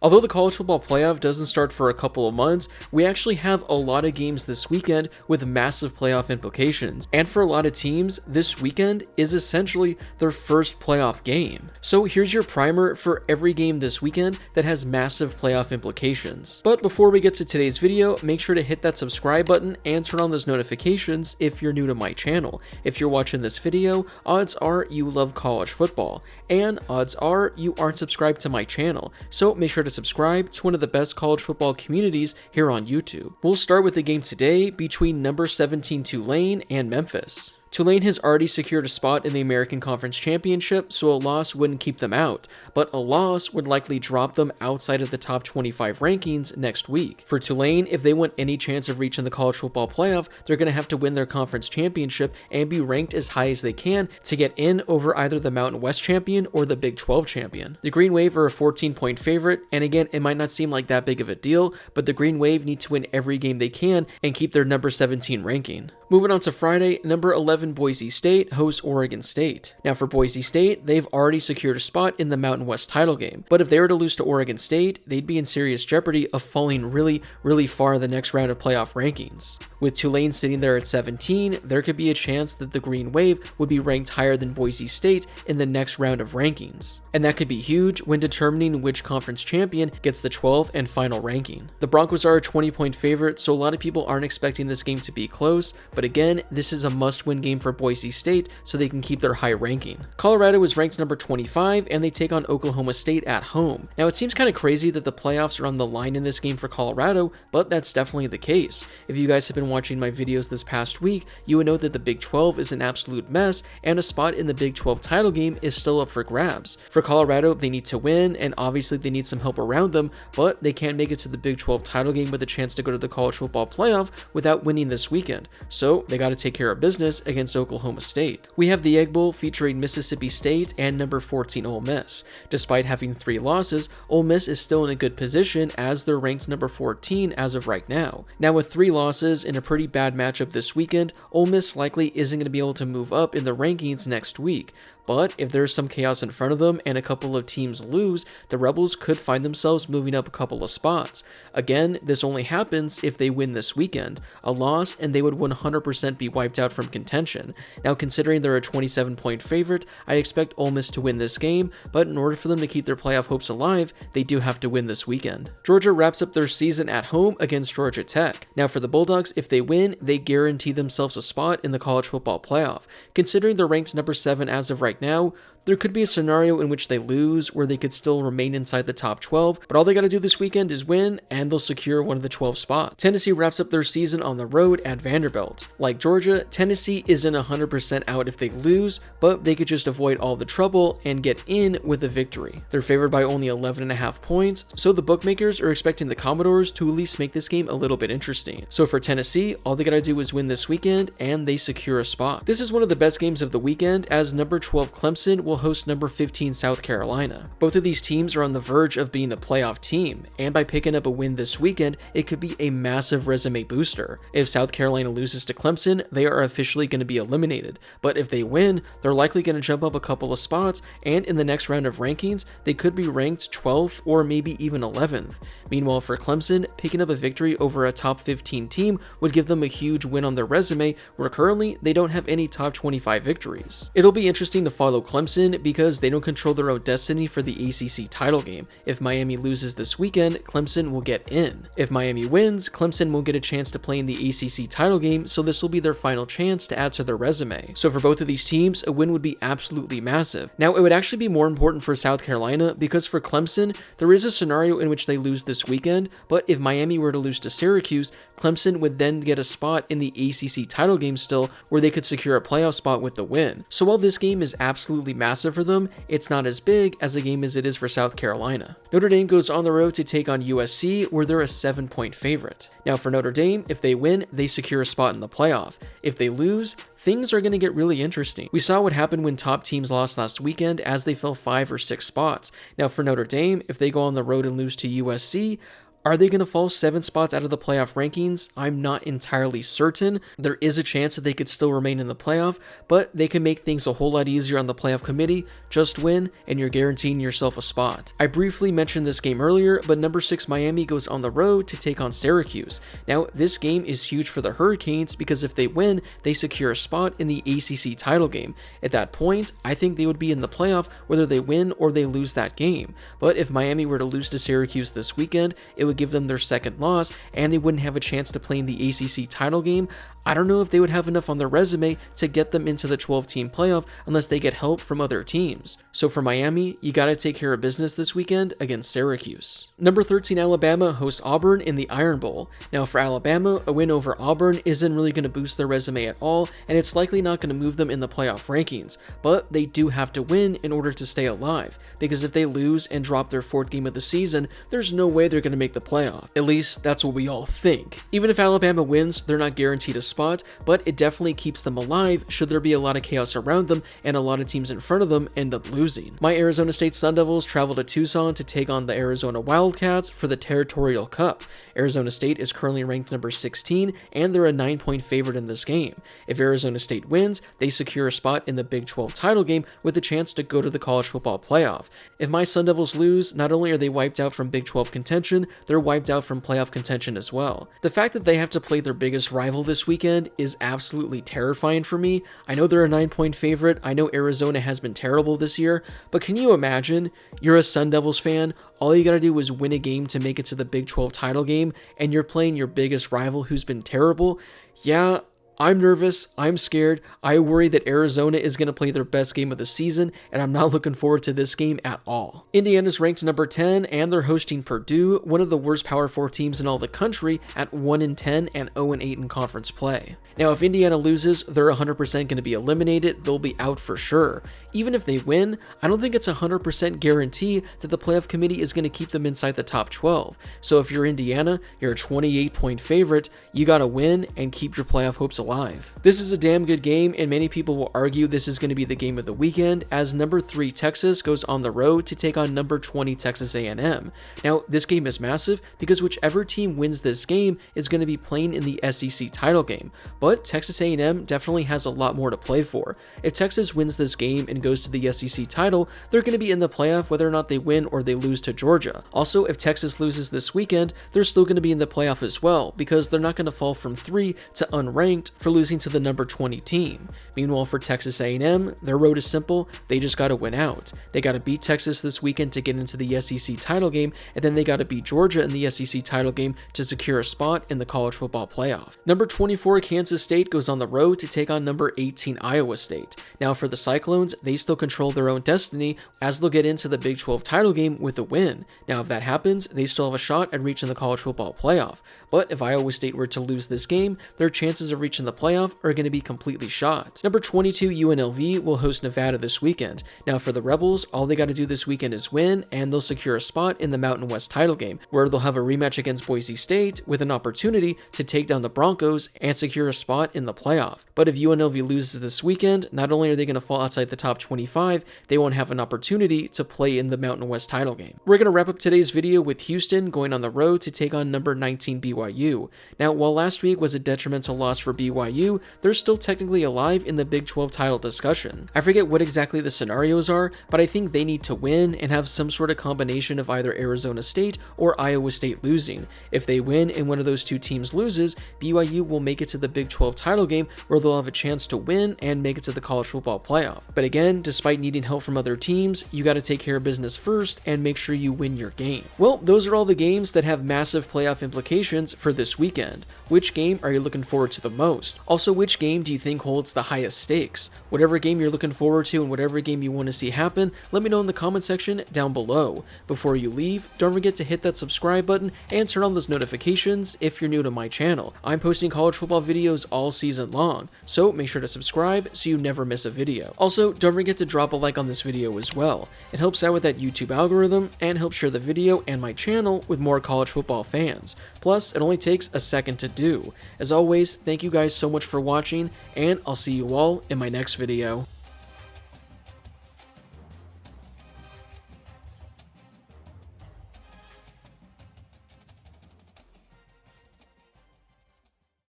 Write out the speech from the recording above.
Although the college football playoff doesn't start for a couple of months, we actually have a lot of games this weekend with massive playoff implications. And for a lot of teams, this weekend is essentially their first playoff game. So here's your primer for every game this weekend that has massive playoff implications. But before we get to today's video, make sure to hit that subscribe button and turn on those notifications if you're new to my channel. If you're watching this video, odds are you love college football, and odds are you aren't subscribed to my channel. So make sure to subscribe to one of the best college football communities here on YouTube. We'll start with the game today between number 17 Tulane and Memphis. Tulane has already secured a spot in the American Conference Championship, so a loss wouldn't keep them out, but a loss would likely drop them outside of the top 25 rankings next week. For Tulane, if they want any chance of reaching the college football playoff, they're going to have to win their conference championship and be ranked as high as they can to get in over either the Mountain West champion or the Big 12 champion. The Green Wave are a 14-point favorite, and again, it might not seem like that big of a deal, but the Green Wave need to win every game they can and keep their number 17 ranking. Moving on to Friday, number 11 Boise State hosts Oregon State. Now for Boise State, they've already secured a spot in the Mountain West title game, but if they were to lose to Oregon State, they'd be in serious jeopardy of falling really far in the next round of playoff rankings. With Tulane sitting there at 17, there could be a chance that the Green Wave would be ranked higher than Boise State in the next round of rankings. And that could be huge when determining which conference champion gets the 12th and final ranking. The Broncos are a 20-point favorite, so a lot of people aren't expecting this game to be close, but again, this is a must-win game for Boise State so they can keep their high ranking. Colorado is ranked number 25 and they take on Oklahoma State at home. Now it seems kind of crazy that the playoffs are on the line in this game for Colorado, but that's definitely the case. If you guys have been watching my videos this past week, you would know that the Big 12 is an absolute mess and a spot in the Big 12 title game is still up for grabs. For Colorado, they need to win and obviously they need some help around them, but they can't make it to the Big 12 title game with a chance to go to the college football playoff without winning this weekend. So they got to take care of business against Oklahoma State. We have the Egg Bowl featuring Mississippi State and number 14 Ole Miss. Despite having 3 losses, Ole Miss is still in a good position as they're ranked number 14 as of right now. Now with 3 losses in a pretty bad matchup this weekend, Ole Miss likely isn't going to be able to move up in the rankings next week. But if there's some chaos in front of them and a couple of teams lose, the Rebels could find themselves moving up a couple of spots. Again, this only happens if they win this weekend. A loss and they would 100% be wiped out from contention. Now considering they're a 27-point favorite, I expect Ole Miss to win this game, but in order for them to keep their playoff hopes alive, they do have to win this weekend. Georgia wraps up their season at home against Georgia Tech. Now for the Bulldogs, if they win, they guarantee themselves a spot in the college football playoff. Considering they're ranked number 7 as of right now, there could be a scenario in which they lose where they could still remain inside the top 12, but all they got to do this weekend is win and they'll secure one of the 12 spots. Tennessee wraps up their season on the road at Vanderbilt. Like Georgia, Tennessee isn't 100% out if they lose, but they could just avoid all the trouble and get in with a victory. They're favored by only 11.5 points, so the bookmakers are expecting the Commodores to at least make this game a little bit interesting. So for Tennessee, all they got to do is win this weekend and they secure a spot. This is one of the best games of the weekend as number 12 Clemson will host number 15 South Carolina. Both of these teams are on the verge of being a playoff team, and by picking up a win this weekend, it could be a massive resume booster. If South Carolina loses to Clemson, they are officially going to be eliminated, but if they win, they're likely going to jump up a couple of spots, and in the next round of rankings, they could be ranked 12th or maybe even 11th. Meanwhile, for Clemson, picking up a victory over a top 15 team would give them a huge win on their resume, where currently they don't have any top 25 victories. It'll be interesting to follow Clemson because they don't control their own destiny for the ACC title game. If Miami loses this weekend, Clemson will get in. If Miami wins, Clemson will get a chance to play in the ACC title game, so this will be their final chance to add to their resume. So for both of these teams, a win would be absolutely massive. Now, it would actually be more important for South Carolina because for Clemson, there is a scenario in which they lose this weekend, but if Miami were to lose to Syracuse, Clemson would then get a spot in the ACC title game still, where they could secure a playoff spot with the win. So while this game is absolutely massive for them, it's not as big as a game as it is for South Carolina. Notre Dame goes on the road to take on USC, where they're a 7-point favorite. Now for Notre Dame, if they win, they secure a spot in the playoff. If they lose, things are going to get really interesting. We saw what happened when top teams lost last weekend as they fell 5 or 6 spots. Now for Notre Dame, if they go on the road and lose to USC, Are they going to fall 7 spots out of the playoff rankings? I'm not entirely certain. There is a chance that they could still remain in the playoff, but they can make things a whole lot easier on the playoff committee. Just win, and you're guaranteeing yourself a spot. I briefly mentioned this game earlier, but number 6 Miami goes on the road to take on Syracuse. Now, this game is huge for the Hurricanes because if they win, they secure a spot in the ACC title game. At that point, I think they would be in the playoff whether they win or they lose that game. But if Miami were to lose to Syracuse this weekend, it would give them their second loss, and they wouldn't have a chance to play in the ACC title game. I don't know if they would have enough on their resume to get them into the 12-team playoff unless they get help from other teams. So for Miami, you gotta take care of business this weekend against Syracuse. Number 13 Alabama hosts Auburn in the Iron Bowl. Now for Alabama, a win over Auburn isn't really going to boost their resume at all, and it's likely not going to move them in the playoff rankings, but they do have to win in order to stay alive, because if they lose and drop their 4th game of the season, there's no way they're going to make the playoff. At least that's what we all think. Even if Alabama wins, they're not guaranteed a spot, but it definitely keeps them alive should there be a lot of chaos around them and a lot of teams in front of them end up losing. My Arizona State Sun Devils travel to Tucson to take on the Arizona Wildcats for the Territorial Cup. Arizona State is currently ranked number 16, and they're a 9-point favorite in this game. If Arizona State wins, they secure a spot in the Big 12 title game with a chance to go to the college football playoff. If my Sun Devils lose, not only are they wiped out from Big 12 contention, they're wiped out from playoff contention as well. The fact that they have to play their biggest rival this weekend is absolutely terrifying for me. I know they're a 9-point favorite, I know Arizona has been terrible this year, but can you imagine you're a Sun Devils fan, all you gotta do is win a game to make it to the Big 12 title game, and you're playing your biggest rival who's been terrible? Yeah, I'm nervous, I'm scared, I worry that Arizona is going to play their best game of the season, and I'm not looking forward to this game at all. Indiana's ranked number 10, and they're hosting Purdue, one of the worst Power 4 teams in all the country, at 1-10 and 0-8 in conference play. Now, if Indiana loses, they're 100% going to be eliminated, they'll be out for sure. Even if they win, I don't think it's a 100% guarantee that the playoff committee is going to keep them inside the top 12. So if you're Indiana, you're a 28-point favorite, you gotta win and keep your playoff hopes alive. This is a damn good game, and many people will argue this is going to be the game of the weekend, as number 3 Texas goes on the road to take on number 20 Texas A&M. Now, this game is massive because whichever team wins this game is going to be playing in the SEC title game, but Texas A&M definitely has a lot more to play for. If Texas wins this game and goes to the SEC title, they're going to be in the playoff whether or not they win or they lose to Georgia. Also, if Texas loses this weekend, they're still going to be in the playoff as well, because they're not going to fall from 3 to unranked for losing to the number 20 team. Meanwhile, for Texas A&M, their road is simple, they just got to win out. They got to beat Texas this weekend to get into the SEC title game, and then they got to beat Georgia in the SEC title game to secure a spot in the college football playoff. Number 24 Kansas State goes on the road to take on number 18 Iowa State. Now for the Cyclones, they still control their own destiny, as they'll get into the Big 12 title game with a win. Now if that happens, they still have a shot at reaching the college football playoff. But if Iowa State were to lose this game, their chances of reaching the playoff are going to be completely shot. Number 22 UNLV will host Nevada this weekend. Now for the Rebels, all they got to do this weekend is win, and they'll secure a spot in the Mountain West title game, where they'll have a rematch against Boise State with an opportunity to take down the Broncos and secure a spot in the playoff. But if UNLV loses this weekend, not only are they going to fall outside the top 25, they won't have an opportunity to play in the Mountain West title game. We're going to wrap up today's video with Houston going on the road to take on number 19 BYU. Now, while last week was a detrimental loss for BYU, they're still technically alive in the Big 12 title discussion. I forget what exactly the scenarios are, but I think they need to win and have some sort of combination of either Arizona State or Iowa State losing. If they win and one of those two teams loses, BYU will make it to the Big 12 title game, where they'll have a chance to win and make it to the college football playoff. But again, despite needing help from other teams, you got to take care of business first and make sure you win your game. Well, those are all the games that have massive playoff implications for this weekend. Which game are you looking forward to the most? Also, which game do you think holds the highest stakes? Whatever game you're looking forward to and whatever game you want to see happen, let me know in the comment section down below. Before you leave, don't forget to hit that subscribe button and turn on those notifications if you're new to my channel. I'm posting college football videos all season long, so make sure to subscribe so you never miss a video. Also, don't forget to drop a like on this video as well. It helps out with that YouTube algorithm and helps share the video and my channel with more college football fans. Plus, it only takes a second to do. As always, thank you guys so much for watching, and I'll see you all in my next video.